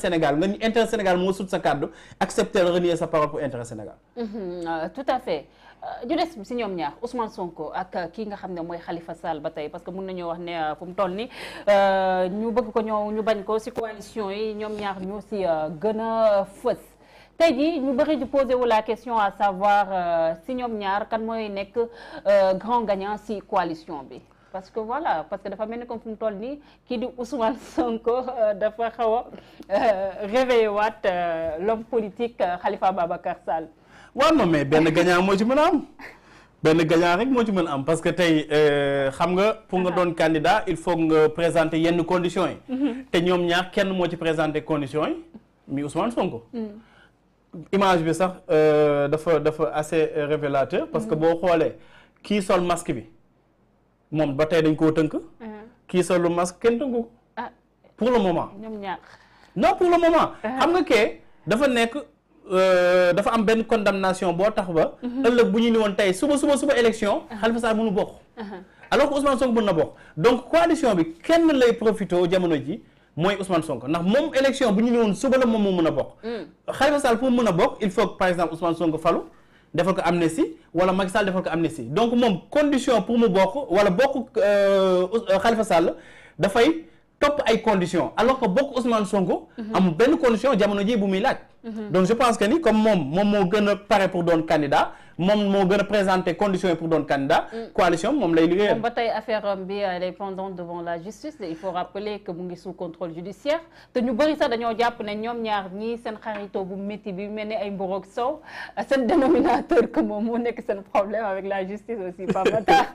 Sénégal nga ni intérêt Sénégal moo sut sa kàddu accepter renier sa parole pour intérêt Sénégal. Tout à fait ñu des si ñoom ñaar Ousmane Sonko ak kii nga xam ne mooy Khalifa Sall ba tey parce que mun nañoo wax ne fu mu toll ni ñu bëgg ko ñu bañ ko si coalition yi ñoom ñaar ñoo si gën a fës. tey jii ñu bëri di posé wu la question à savoir si ñoom ñaar kan mooy nekk grand gagnant si coalition bi. parce que voilà parce que dafa mel ni comme fu mu toll nii kii di Ousmane Sonko dafa xaw a réveillé waat l'homme politique Khalifa Babacar Sall. waaw non mais benn gagnant moo ci mën a am benn gagnant rek moo ci mën a am parce que tey xam nga pour nga doon candidat il faut nga présenter yenn conditions yi. te ñoom ñaar kenn moo ci présenter conditions yi mi Ousmane Sonko. image bi sax dafa assez révélateur parce que boo xoolee kii sol masque bi. moom ba tey dañ koo tënk. kii solu masque kenn tënku ko. pour le moment. ñoom ñaar. non pour le moment. xam nga kee dafa nekk dafa am benn condamnation boo tax ba. ëllëg bu ñu ni woon tey suba élection. Khalifa Sall mënu bokk. alors que Ousmane Sonko mën na bokk. donc coalition bi kenn lay profité jamono ji mooy Ousmane Sonko ndax moom élection bu ñu ni woon suba la moom moo mën a bokk. Khalifa Sall pour mën a bokk il faut que par exemple Ousmane Sonko falu. defal ko amnistie wala Macky Sall defal ko amnistie donc moom condition pour mu bokk wala bokk Khalifa Sall dafay topp ay conditions alors que bokk Ousmane Sonko. am benn condition jamono ji bu muy laaj. donc je pense que ni comme moom moo gën a pare pour doon candidat moom moo gën a présenter conditions yi pour doon candidat. coalition moom lay liggéeyal. moom ba tey affaire bi elle est pendante devant la justice il faut rappeler que mu ngi sous contrôle judiciaire te ñu bëri sax dañoo jàpp ne ñoom ñaar ñii seen xaritoo bu métti bi mel ni ay mborog sow seen dénominateur que moom moo nekk seen problème avec la justice aussi Pape Matar.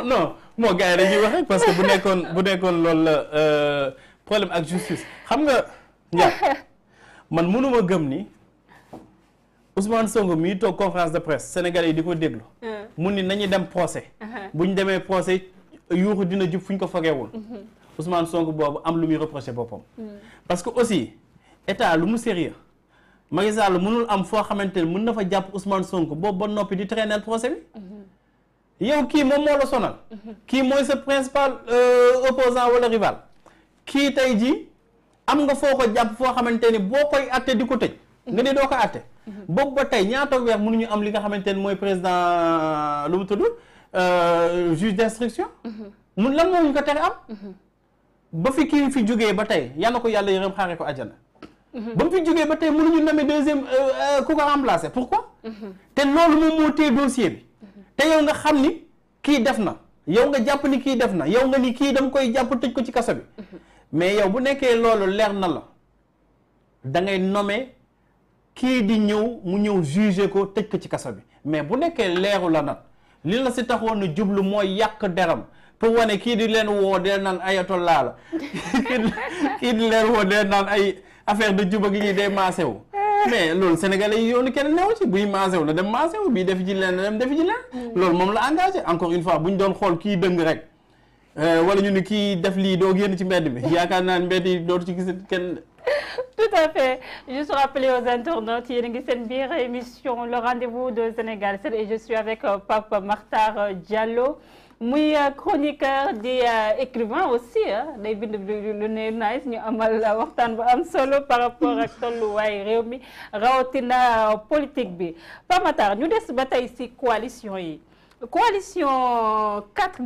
non moo gars yi dañuy wax rek parce que bu nekkoon loolu la problème ak justice xam nga man mënuma gëm ni Ousmane Sonko mii toog conférence de presse sénégalais yi di ko déglu. mu ni nañu dem procès. bu ñu demee procès yuuxu dina jub fu ñu ko fogeewul. Ousmane Sonko boobu am lu muy reproché boppam. parce que aussi état lu mu sérieux Macky Sall mënul am foo xamante ne mën na fa jàpp Ousmane Sonko boobu ba noppi di traîner procès bi. yow kii moom moo la sonal. kii mooy sa principal opposant wala rival. kii tey jii am nga foo ko jàpp foo xamante ni boo koy atte di ko tëj. nga ne doo ko atte. boobu ba tey ñaata weer mënuñu am li nga xamante ni mooy président lu mu tudd juge d'instruction. mun lan moo ñu ko tere am. ba fi kii fi jógee ba tey yal na ko yàlla yërëm xaare ko àjjana. ba mu fi jógee ba tey mënuñu nommer deuxième ku ko remplacer pourquoi. te loolu moom moo téye dossier bi. te yow nga xam ni kii def na yow nga jàpp ni kii def na yow nga ni kii dama koy jàpp tëj ko ci kaso bi. mais yow bu nekkee loolu leer na la da ngay nommer kii di ñëw mu ñëw juger ko tëj ko ci kaso bi mais bu nekkee leeru la nag li la si taxoon a jublu mooy yàq deram pour wane kii di leen woo di leen naan ayatollah la kii di leen woo di leen naan ay affaire de juba gi ñuy day maase wu mais loolu sénégalais yi yoonu kenn newu ci buy maase wu na dem maase wu bii defi ci leen na dem defi ci leen loolu moom la engagé encore une fois bu ñu doon xool kii dëng rek wala ñu ni kii def lii doo génn ci mbedd mi yaakaar naa mbedd yi dootu ci gis kenn. Tout à fait. Juste rappeler aux internautes, yéen a ngi seen biir émission le rendez-vous de Sénégal 7 et je suis avec Pape Makhtar Diallo muy chroniqueur di écrivain aussi day bind lu ne nice ñu amal waxtaan bu am solo par rapport ak tolluwaay réew mi rawatina politique bi Pape Makhtar ñu des ba tey ci coalition yi. coalition quatre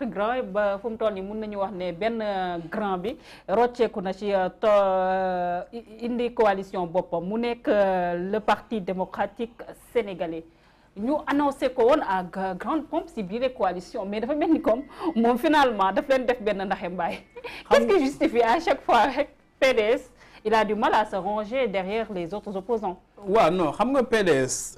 grands ba fu mu toll nii mun nañu wax ne benn grand bi rocceeku na ci indi coalition boppam mu nekk le parti démocratique sénégalais ñu annoncé ko woon à grande pompe si biir coalition mais dafa mel ni comme moom finalement daf leen def benn ndaxe mbaay. qu'est-ce qui justifie à chaque fois rek PDS il a du mal à se ranger derrière les autres opposants. waaw non xam nga PDS.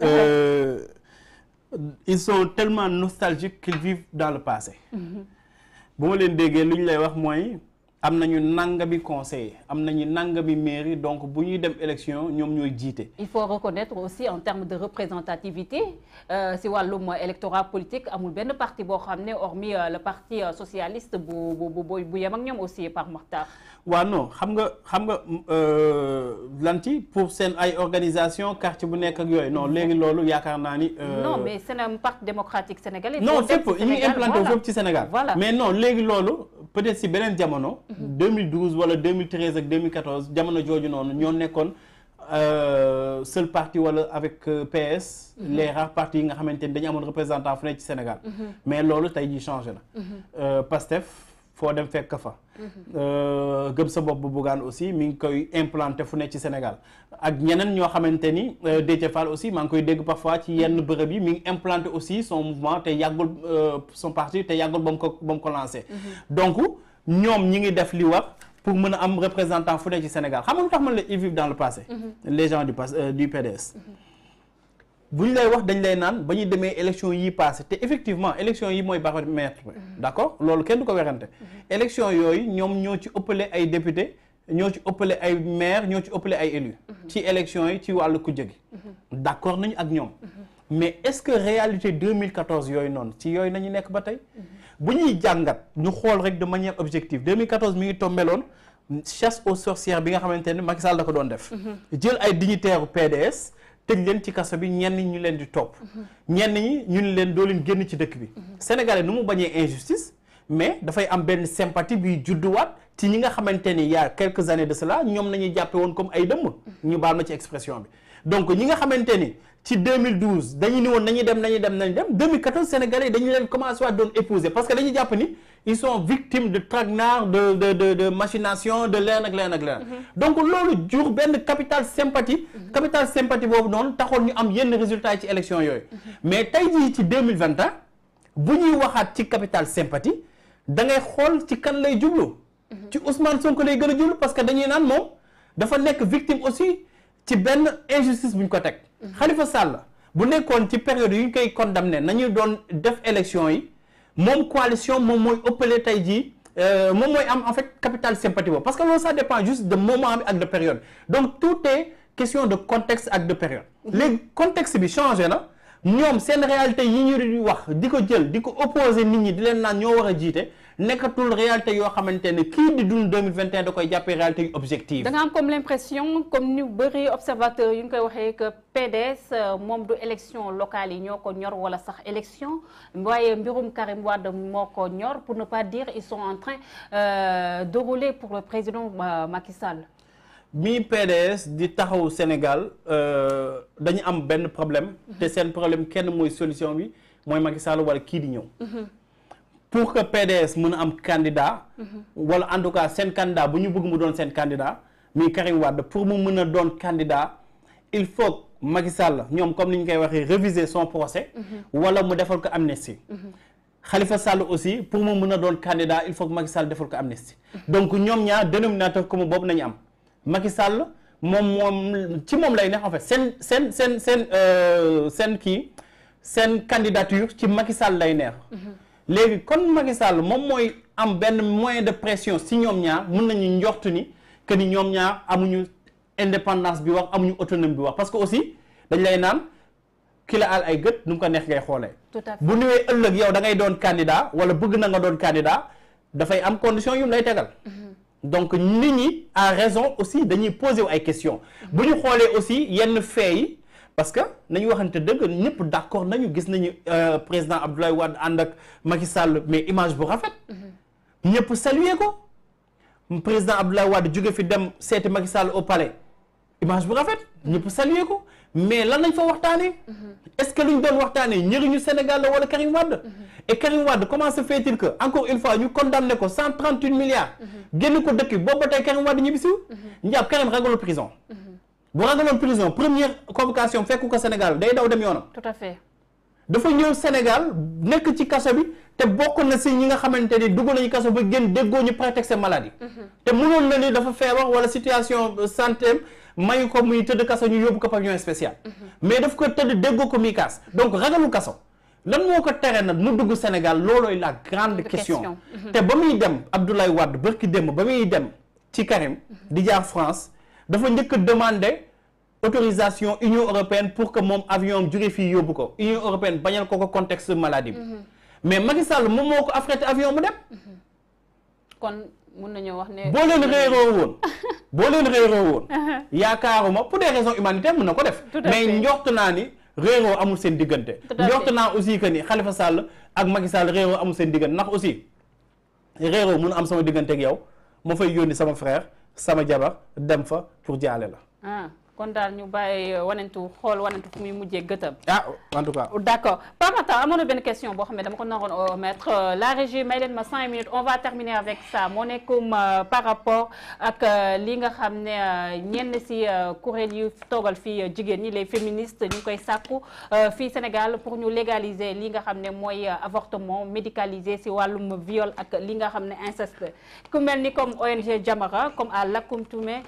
ils sont tellement nostalgiques qu'ils vivent dans le passé. bu ma leen déggee lu ñu lay wax mooy am nañu nangami conseiller am nañu nangami mairie donc bu ñuy dem élection ñoom ñooy jiite. il faut reconnaître aussi en termes de représentativité si wàllum électorat politique amul benn parti boo xam ne hormis le parti socialiste bu yem ak ñoom aussi par Makhtar. waaw non xam nga lan ci pour seen ay organisation quartier bu nekk ak yooyu non léegi loolu yaakaar naa ni. non mais c'est un parti démocratique sénégalais. non fépp ñu ngi implanté fépp ci Sénégal. voilà mais non léegi loolu peut-être si beneen jamono 2012 wala 2013 ak 2014 jamono jooju noonu ñoo nekkoon seul parti wala avec PS les rares partis yi nga xamante ni dañu amoon représentant fu nekk ci Sénégal mais loolu tey jii changé na Pastef foo dem fekk fa gëm sa bopp bu Bougane aussi mi ngi koy implanté fu nekk ci Sénégal ak ñeneen ñoo xamante ni Déthié Fall aussi maa ngi koy dégg parfois ci yenn bërëb yi mi ngi implanté aussi son mouvement te yàggul son parti te yàggul ba mu ko lancé donc ñoom ñi ngi def li wax pour mën a am représentant fu nekk ci Sénégal xam nga lu tax man la ils vivent dans le passé les gens du PDS bu ñu lay wax dañ lay naan ba ñu demee élection yi passé te effectivement élection yi mooy baromètre d'accord loolu kenn du ko werante élection yooyu ñoom ñoo ci ëppale ay député ñoo ci ëppale ay maire ñoo ci ëppale ay élus ci élection yi ci wàllu kujje gi d'accord nañu ak ñoom mais est-ce que réalité 2014 yooyu noonu ci yooyu nañu nekk ba tey bu ñuy jàngat ñu xool rek de manière objective 2014 mi ngi tombeloon chasse aux sorcières bi nga xamante ne Macky Sall da ko doon def jël ay dignitaires PDS tëj leen ci kaso bi ñenn ñi ñu leen di topp ñenn ñi ñu ni leen doo leen génn ci dëkk bi sénégalais nu mu bañee injustice mais dafay am benn sympathie bi judduwaat ci ñi nga xamante ni il y a quelques années de cela ñoom nañuy jàppe woon comme ay dëmm ñu baal ma ci expression bi donc ñi nga xamante ni ci 2012 dañu ni woon nañu dem 2014 sénégalais dañu leen commencé waat doon épouser parce que dañuy jàpp ni ils sont victimes de traquenard de machination de leen ak leen donc loolu jur benn capital sympathie boobu noonu taxoon ñu am yenn résultats yi ci élection yooyu mais tey jii ci 2021 bu ñuy waxaat ci capital sympathie da ngay xool ci kan lay jublu ci Ousmane Sonko lay gën a jublu parce que dañuy naan moom dafa nekk victime aussi ci benn injustice bu ñu ko teg Khalifa Sall bu nekkoon ci période yu ñu koy condamné nañu doon def élection yi moom coalition moom mooy ëppale tey jii moom mooy am en fait capital sympathie boobu parce que loolu ça dépend juste de moment bi ak de période donc tout est question de contexte ak de période léegi contexte bi changé na ñoom seen réalité yi ñu di wax di ko jël di ko opposer nit ñi di leen naan ñoo war a jiite nekkatul réalité yoo xamante ne kii di dund 2021 da koy jàppee réalité yu objective. da nga am comme l'impression comme ñu bëri observateurs yu ñu koy waxee que PDS moom du élection locale yi ñoo ko ñor wala sax élection waaye mbirum Karim Wade moo ko ñor pour ne pas dire ils sont en train de rouler pour le président Macky Sall. mi PDS di taxaw Sénégal dañu am benn problème te seen problème kenn mooy solution bi mooy Macky Sall wala kii di ñëw pour que PDS mën a am candidat wala en tout cas seen candidat bu ñu bëgg mu doon seen candidat mi Karim Wade pour mu mën a doon candidat il faut Macky Sall ñoom comme ni ñu koy waxee réviser son procès wala mu defal ko amnistie Khalifa Sall aussi pour mu mën a doon candidat il faut que Macky Sall defal ko amnistie donc ñoom ñaar dénominateur commun boobu nañu am Macky Sall moom ci moom lay neex en fait seen candidature ci Macky Sall lay neex léegi kon Macky Sall moom mooy am benn moyen de pression si ñoom ñaar mën nañu njort ni que ni ñoom ñaar amuñu indépendance bi wax amuñu autonomie bi wax parce que aussi dañ lay naan ki la al ay gët nu mu ko neex ngay xoolee bu ñëwee ëllëg yow da ngay doon candidat wala bëgg na nga doon candidat dafay am condition yu mu lay tegal donc nit ñi à raison aussi dañuy poser wu ay questions bu ñu xoolee aussi yenn faits yi parce que nañu waxante dëgg ñëpp d'accord nañu gis nañu président Abdoulaye Wade ànd ak Macky Sall mais image bu rafet ñëpp saluer ko président Abdoulaye Wade jóge fi dem seeti Macky Sall au palais image bu rafet ñëpp saluer ko mais lan lañ fa waxtaanee est-ce que lu ñu doon waxtaanee njëriñu Sénégal la wala Karim Wade et Karim Wade comment se fait-il que encore une fois ñu condamné ko 138 milliards génn ko dëkk boobu ba tey Karim Wade ñibbisiwul njàpp Karim ragalul prison bu ragaloon prison première convocation fekku ko Sénégal day daw dem yoonam tout à fait dafa ñëw Sénégal nekk ci kaso bi te bokk na si ñi nga xamante ni dugg nañu kaso ba génn déggoo ñu prétexte maladie te mënoon na ni dafa feebar wala situation santé mayu ko muy tëdd kaso ñu yóbbu ko pavillon spécial mais daf ko tëdd déggoo ko muy kaas donc ragalu kaso lan moo ko tere nag mu dugg Sénégal loolooy la grande question te ba muy dem Abdoulaye Wade bërki démb ba muy dem ci Karim di jaar France dafa njëkk a demander autorisation Union européenne pour que moom avion jóge fii yóbbu ko Union européenne bañal ko contexte maladie bi mais Macky Sall moom moo ko affrété avion mu dem kon mun nañoo wax ne boo leen réeroo woon yaakaaruma pour des raisons humanitaires mën na ko def mais njort naa ni réeroo amul seen diggante njort naa aussi que ni Khalifa Sall ak Macky Sall réeroo amul seen diggante ndax aussi réeroo mun am sama diggante ak yow ma fay yónni sama frère sama jabar dem fa pour jaale la. kon daal ñu bàyyi wanentu xool wanentu fu muy mujjee gëtam. En tout cas. d'accord Pape Makhtar amoon na benn question boo xam ne dama ko naroon mettre la régie may leen ma 5 minutes on va terminer avec ça moo nekkum par rapport ak li nga xam ne ñenn si kuréel yu toogal fii jigéen ñi les féministes ñu ngi koy sàkku fii Sénégal pour ñu légaliser li nga xam ne mooy avortement médicalisé si wàllum viol ak li nga xam ne inceste ku mel ni comme ONG Jamara comme à Lakoum Toumé